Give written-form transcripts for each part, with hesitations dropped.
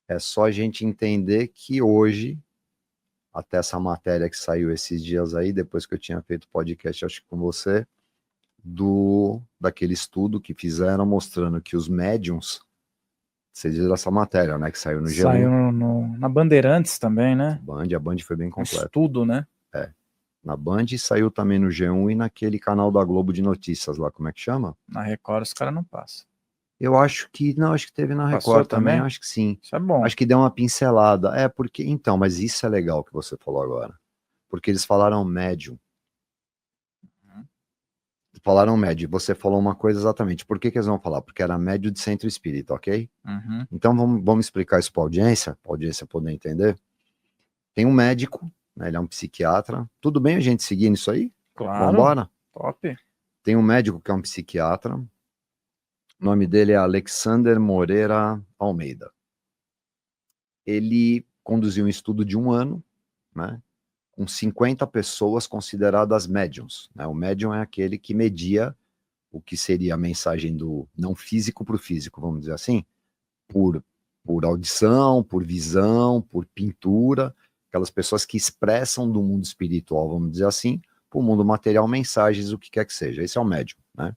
É só a gente entender que hoje, até essa matéria que saiu esses dias aí, depois que eu tinha feito podcast, acho que com você, daquele estudo que fizeram mostrando que os médiums, vocês viram essa matéria, né, que saiu no G1, Saiu na Bandeirantes também, né? a Band foi bem Um completa. estudo, né? É, na Band saiu também no G1 e naquele canal da Globo de Notícias lá, como é que chama? Na Record os caras não passam. Eu acho que, não, acho que teve na Passou Record também, eu também? acho que sim. Isso é bom. Acho que deu uma pincelada. É, porque, então, mas isso é legal que você falou agora. Porque eles falaram médium. Falaram médio. Você falou uma coisa exatamente. Por que que eles vão falar? Porque era médio de centro espírita, ok? Uhum. Então vamos explicar isso para a audiência poder entender. Tem um médico, né, ele é um psiquiatra. Tudo bem a gente seguir nisso aí? Claro, Vambora? top. Tem um médico que é um psiquiatra. O nome dele é Alexander Moreira Almeida. Ele conduziu um estudo de 1 ano, né, com 50 pessoas consideradas médiums. Né? O médium é aquele que media o que seria a mensagem do não físico para o físico, vamos dizer assim, por, por audição, por visão, por pintura, aquelas pessoas que expressam do mundo espiritual, vamos dizer assim, para o mundo material mensagens, o que quer que seja. Esse é o médium, né?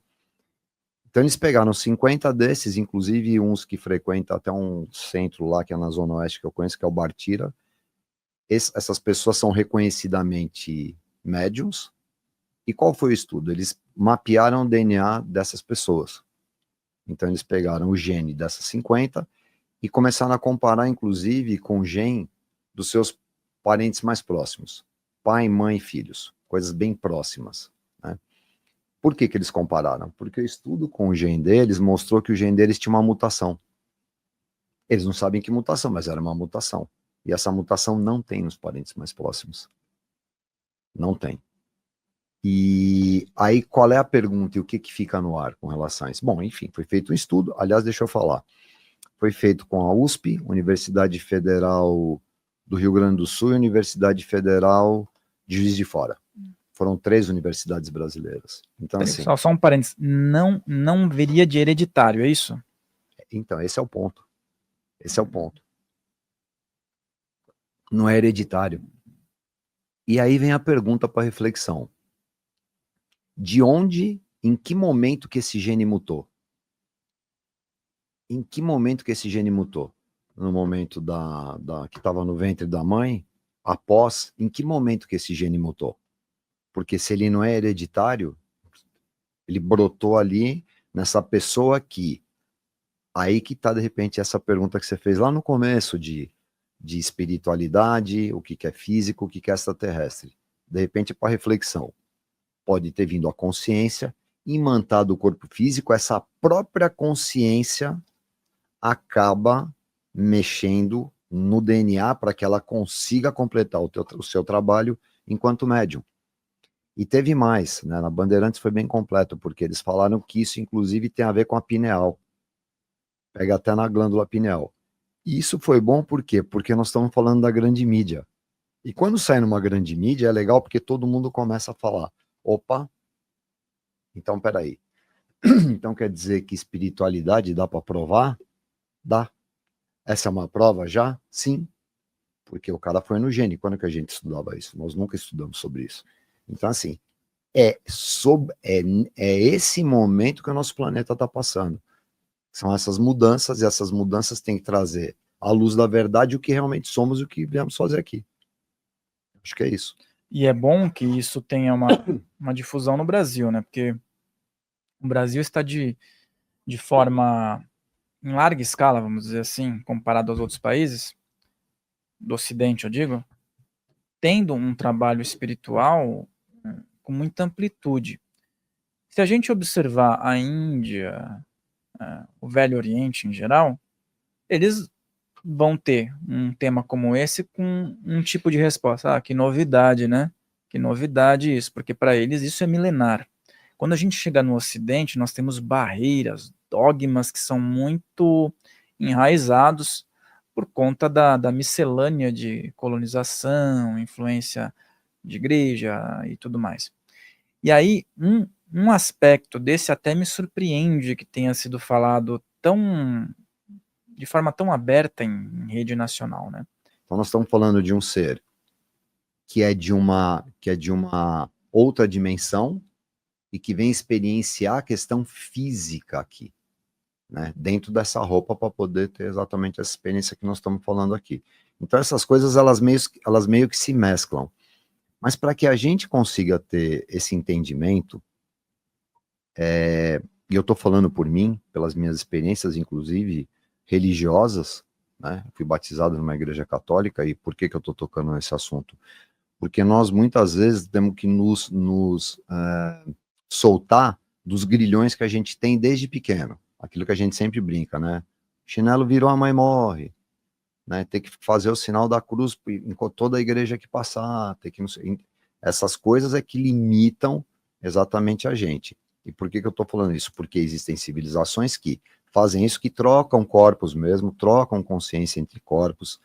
Então eles pegaram 50 desses, inclusive uns que frequentam até um centro lá, que é na Zona Oeste, que eu conheço, que é o Bartira. Essas pessoas são reconhecidamente médiums. E qual foi o estudo? Eles mapearam o DNA dessas pessoas. Então eles pegaram o gene dessas 50 e começaram a comparar, inclusive, com o gene dos seus parentes mais próximos. Pai, mãe e filhos. Coisas bem próximas, né? Por que que eles compararam? Porque o estudo com o gene deles mostrou que o gene deles tinha uma mutação. Eles não sabem que mutação, mas era uma mutação. E essa mutação não tem nos parentes mais próximos. Não tem. E aí, qual é a pergunta e o que que fica no ar com relação a isso? Bom, enfim, foi feito um estudo. Aliás, deixa eu falar. Foi feito com a USP, Universidade Federal do Rio Grande do Sul e Universidade Federal de Juiz de Fora. Foram 3 universidades brasileiras. Então, assim, Só um parênteses. Não viria de hereditário, é isso? então, esse é o ponto. Esse é o ponto. Não é hereditário. E aí vem a pergunta para reflexão. De onde, em que momento que esse gene mutou? Em que momento que esse gene mutou? No momento que estava no ventre da mãe? Após? Em que momento que esse gene mutou? Porque se ele não é hereditário, ele brotou ali nessa pessoa aqui. Aí que está, de repente, essa pergunta que você fez lá no começo de espiritualidade, o que que é físico, o que que é extraterrestre. De repente, para reflexão, pode ter vindo a consciência, imantado o corpo físico, essa própria consciência acaba mexendo no DNA para que ela consiga completar o seu trabalho enquanto médium. E teve mais, né? Na Bandeirantes foi bem completo, porque eles falaram que isso, inclusive, tem a ver com a pineal. Pega até na glândula pineal. E isso foi bom por quê? Porque nós estamos falando da grande mídia. E quando sai numa grande mídia, é legal porque todo mundo começa a falar: opa, então peraí. Então quer dizer que espiritualidade dá para provar? Dá. Essa é uma prova já? Sim. Porque o cara foi no gene. Quando que a gente estudava isso? Nós nunca estudamos sobre isso. Então, assim, é esse momento que o nosso planeta está passando. São essas mudanças, e essas mudanças têm que trazer à luz da verdade o que realmente somos e o que viemos fazer aqui. Acho que é isso. E é bom que isso tenha uma difusão no Brasil, né? Porque o Brasil está de forma em larga escala, vamos dizer assim, comparado aos outros países, do Ocidente, eu digo, tendo um trabalho espiritual com muita amplitude. Se a gente observar a Índia, o Velho Oriente em geral, eles vão ter um tema como esse com um tipo de resposta. Ah, que novidade, né? Que novidade isso, porque para eles isso é milenar. Quando a gente chega no Ocidente, nós temos barreiras, dogmas que são muito enraizados por conta da miscelânea de colonização, influência de igreja e tudo mais. E aí, um aspecto desse até me surpreende que tenha sido falado tão de forma tão aberta em rede nacional, né? Então nós estamos falando de um ser que é de uma outra dimensão e que vem experienciar a questão física aqui, né? Dentro dessa roupa para poder ter exatamente essa experiência que nós estamos falando aqui. Então essas coisas elas meio que se mesclam. Mas para que a gente consiga ter esse entendimento, e eu estou falando por mim, pelas minhas experiências, inclusive religiosas, né? Fui batizado numa igreja católica, e por que eu estou tocando nesse assunto? Porque nós muitas vezes temos que nos soltar dos grilhões que a gente tem desde pequeno, aquilo que a gente sempre brinca, né? Chinelo virou, a mãe morre, né? Tem que fazer o sinal da cruz em toda a igreja que passar, tem que essas coisas é que limitam exatamente a gente. E por que eu estou falando isso? Porque existem civilizações que fazem isso, que trocam corpos mesmo, trocam consciência entre corpos.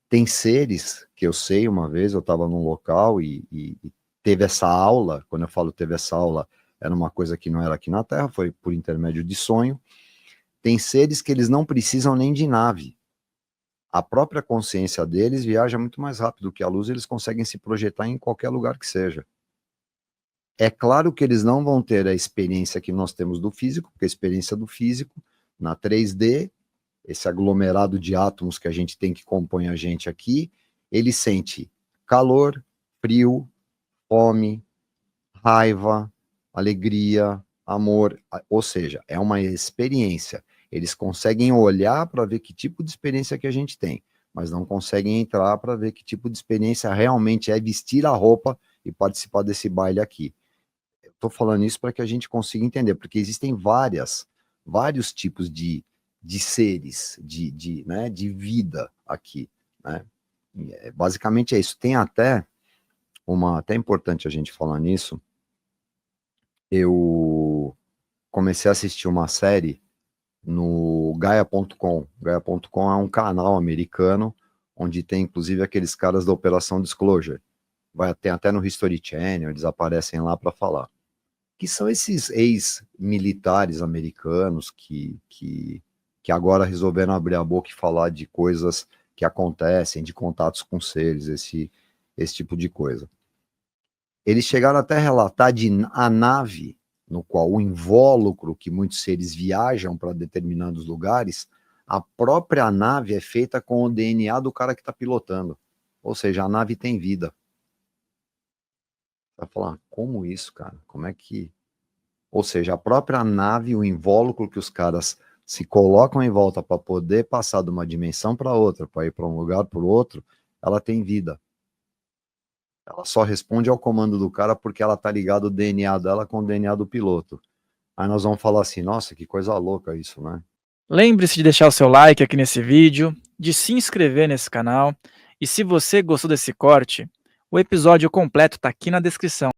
Tem seres que eu sei, uma vez eu estava num local e teve essa aula. Quando eu falo teve essa aula, era uma coisa que não era aqui na Terra, foi por intermédio de sonho. Tem seres que eles não precisam nem de nave. A própria consciência deles viaja muito mais rápido que a luz, eles conseguem se projetar em qualquer lugar que seja. É claro que eles não vão ter a experiência que nós temos do físico, porque a experiência do físico, na 3D, esse aglomerado de átomos que a gente tem que compõe a gente aqui, ele sente calor, frio, fome, raiva, alegria, amor, ou seja, é uma experiência. Eles conseguem olhar para ver que tipo de experiência que a gente tem, mas não conseguem entrar para ver que tipo de experiência realmente é vestir a roupa e participar desse baile aqui. Eu estou falando isso para que a gente consiga entender, porque existem vários tipos de seres, né, de vida aqui, né? Basicamente é isso. Tem até importante a gente falar nisso. Eu comecei a assistir uma série no Gaia.com. Gaia.com é um canal americano onde tem inclusive aqueles caras da Operação Disclosure. Tem até no History Channel, eles aparecem lá para falar. Que são esses ex-militares americanos que agora resolveram abrir a boca e falar de coisas que acontecem, de contatos com seres, esse tipo de coisa. Eles chegaram até a relatar a nave, no qual o invólucro que muitos seres viajam para determinados lugares, a própria nave é feita com o DNA do cara que está pilotando. Ou seja, a nave tem vida. Vai falar, como isso, cara? Como é que... Ou seja, a própria nave, o invólucro que os caras se colocam em volta para poder passar de uma dimensão para outra, para ir para um lugar para o outro, ela tem vida. Ela só responde ao comando do cara porque ela tá ligada o DNA dela com o DNA do piloto. Aí nós vamos falar assim, nossa, que coisa louca isso, né? Lembre-se de deixar o seu like aqui nesse vídeo, de se inscrever nesse canal, e se você gostou desse corte, o episódio completo está aqui na descrição.